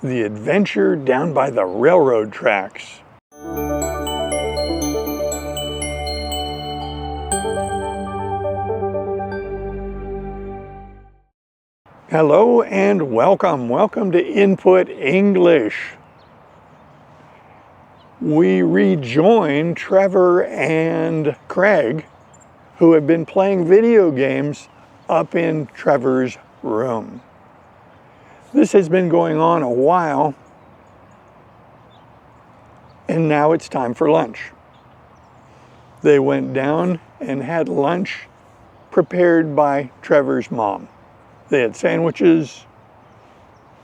The Adventure Down by the Railroad Tracks. Hello and welcome. Welcome to Input English. We rejoin Trevor and Craig, who have been playing video games up in Trevor's room. This has been going on a while, and now it's time for lunch. They went down and had lunch prepared by Trevor's mom. They had sandwiches,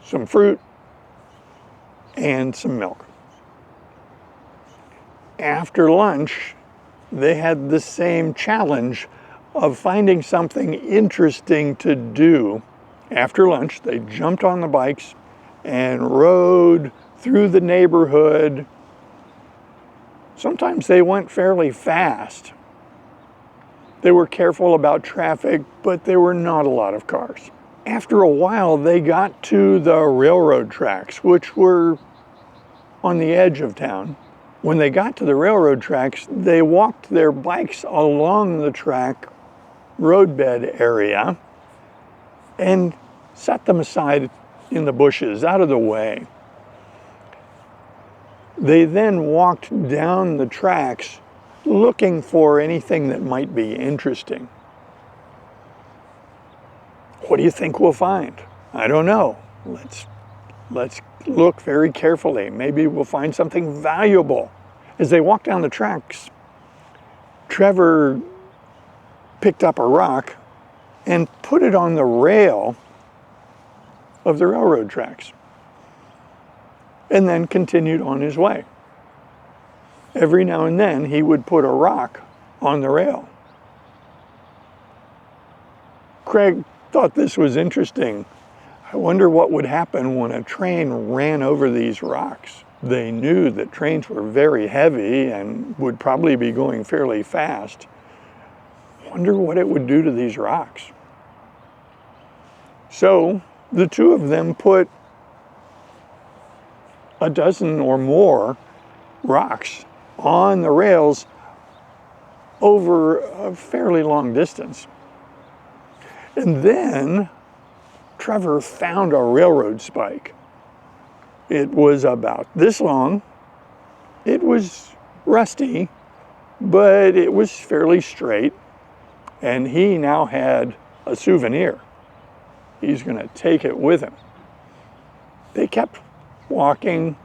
some fruit, and some milk. After lunch, they had the same challenge of finding something interesting to do. After lunch, they jumped on the bikes and rode through the neighborhood. Sometimes they went fairly fast. They were careful about traffic, but there were not a lot of cars. After a while, they got to the railroad tracks, which were on the edge of town. When they got to the railroad tracks, they walked their bikes along the track roadbed area and set them aside in the bushes, out of the way. They then walked down the tracks looking for anything that might be interesting. What do you think we'll find? I don't know. Let's look very carefully. Maybe we'll find something valuable. As they walked down the tracks, Trevor picked up a rock and put it on the rail of the railroad tracks, and then continued on his way. Every now and then he would put a rock on the rail. Craig thought this was interesting. I wonder what would happen when a train ran over these rocks. They knew that trains were very heavy and would probably be going fairly fast. Wonder what it would do to these rocks. So the two of them put a dozen or more rocks on the rails over a fairly long distance. And then Trevor found a railroad spike. It was about this long. It was rusty, but it was fairly straight. And he now had a souvenir. He's going to take it with him. They kept walking,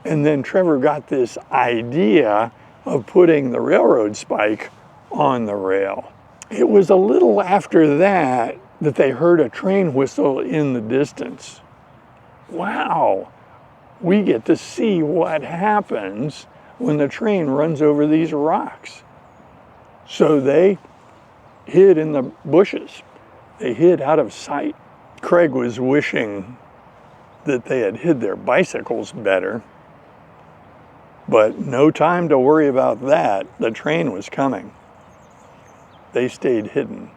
and then Trevor got this idea of putting the railroad spike on the rail. It was a little after that they heard a train whistle in the distance. Wow, we get to see what happens when the train runs over these rocks. So they hid in the bushes. They hid out of sight. Craig was wishing that they had hid their bicycles better, but no time to worry about that. The train was coming. They stayed hidden.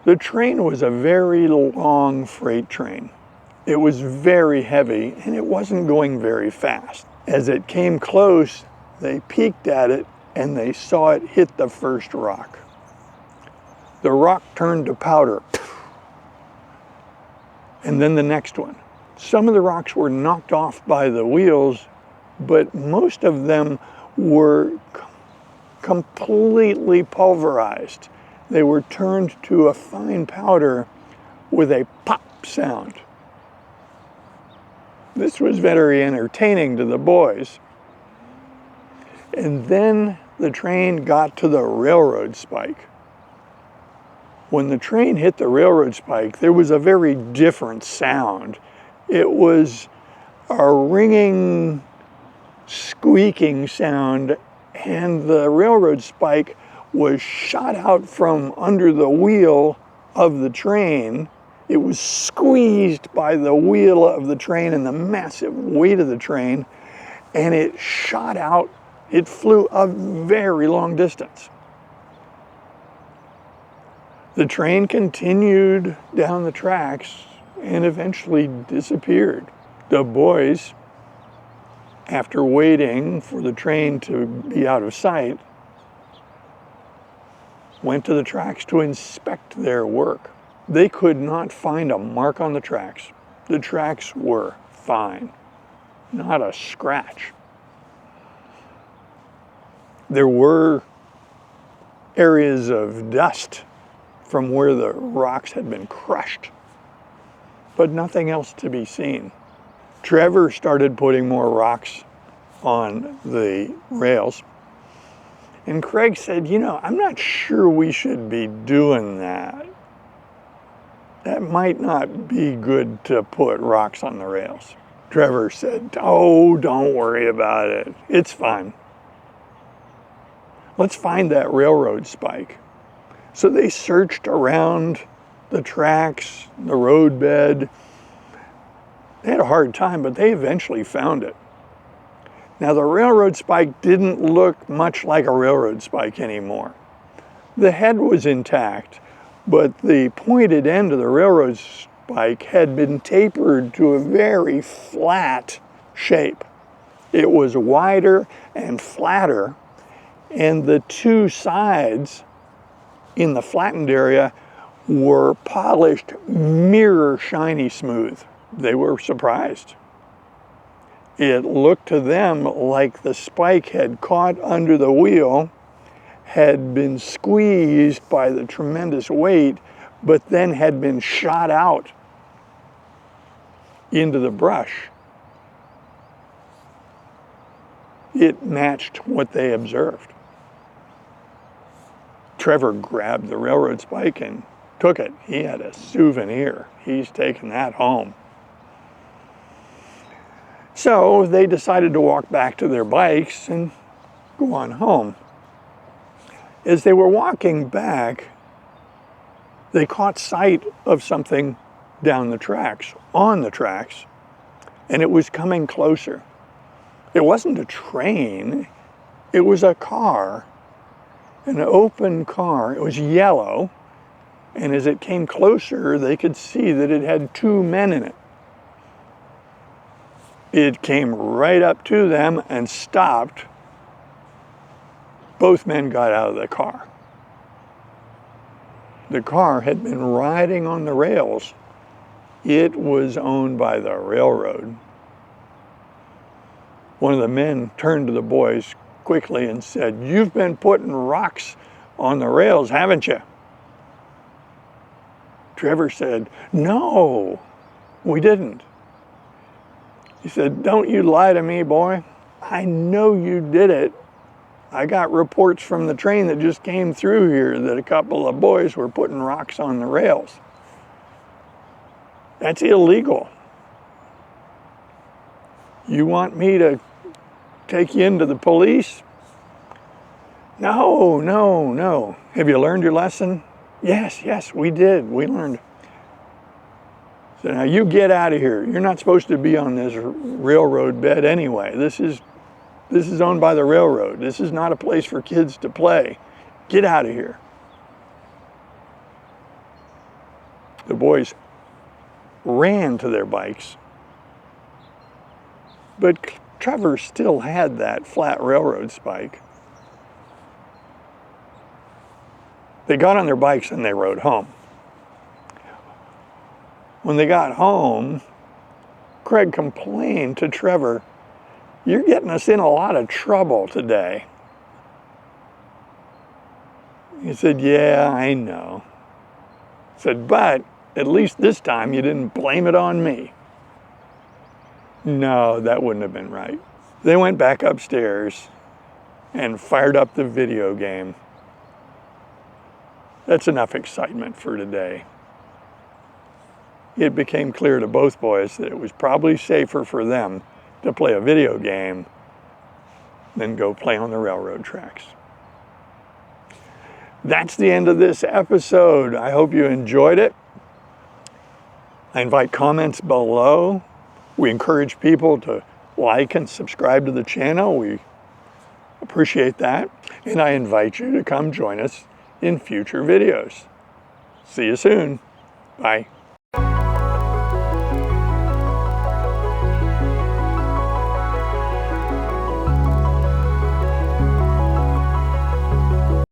The train was a very long freight train. It was very heavy and it wasn't going very fast. As it came close, they peeked at it and they saw it hit the first rock. The rock turned to powder. And then the next one. Some of the rocks were knocked off by the wheels, but most of them were completely pulverized. They were turned to a fine powder with a pop sound. This was very entertaining to the boys. And then the train got to the railroad spike. When the train hit the railroad spike, there was a very different sound. It was a ringing, squeaking sound, and the railroad spike was shot out from under the wheel of the train. It was squeezed by the wheel of the train and the massive weight of the train, and it shot out. It flew a very long distance. The train continued down the tracks and eventually disappeared. The boys, after waiting for the train to be out of sight, went to the tracks to inspect their work. They could not find a mark on the tracks. The tracks were fine, not a scratch. There were areas of dust from where the rocks had been crushed, but nothing else to be seen. Trevor started putting more rocks on the rails, and Craig said, you know, I'm not sure we should be doing that. That might not be good to put rocks on the rails. Trevor said, oh, don't worry about it. It's fine. Let's find that railroad spike. So they searched around the tracks, the roadbed. They had a hard time, but they eventually found it. Now, the railroad spike didn't look much like a railroad spike anymore. The head was intact, but the pointed end of the railroad spike had been tapered to a very flat shape. It was wider and flatter, and the two sides in the flattened area were polished, mirror shiny smooth. They were surprised. It looked to them like the spike had caught under the wheel, had been squeezed by the tremendous weight, but then had been shot out into the brush. It matched what they observed. Trevor grabbed the railroad spike and took it. He had a souvenir. He's taking that home. So they decided to walk back to their bikes and go on home. As they were walking back, they caught sight of something down the tracks, on the tracks, and it was coming closer. It wasn't a train, it was a car, an open car. It was yellow, and as it came closer, they could see that it had two men in it. It came right up to them and stopped. Both men got out of the car. The car had been riding on the rails. It was owned by the railroad. One of the men turned to the boys quickly and said, "You've been putting rocks on the rails, haven't you?" Trevor said, "No, we didn't." He said, "Don't you lie to me, boy. I know you did it. I got reports from the train that just came through here that a couple of boys were putting rocks on the rails. That's illegal. You want me to take you into the police?" "No, no, no. Have you learned your lesson?" Yes, we did. We learned. So now you get out of here. You're not supposed to be on this railroad bed anyway. This is owned by the railroad. This is not a place for kids to play. Get out of here." The boys ran to their bikes, but Trevor still had that flat railroad spike. They got on their bikes and they rode home. When they got home, Craig complained to Trevor, "You're getting us in a lot of trouble today." He said, "Yeah, I know." He said, "But at least this time you didn't blame it on me." No, that wouldn't have been right. They went back upstairs and fired up the video game. That's enough excitement for today. It became clear to both boys that it was probably safer for them to play a video game than go play on the railroad tracks. That's the end of this episode. I hope you enjoyed it. I invite comments below. We encourage people to like and subscribe to the channel. We appreciate that. And I invite you to come join us in future videos. See you soon. Bye.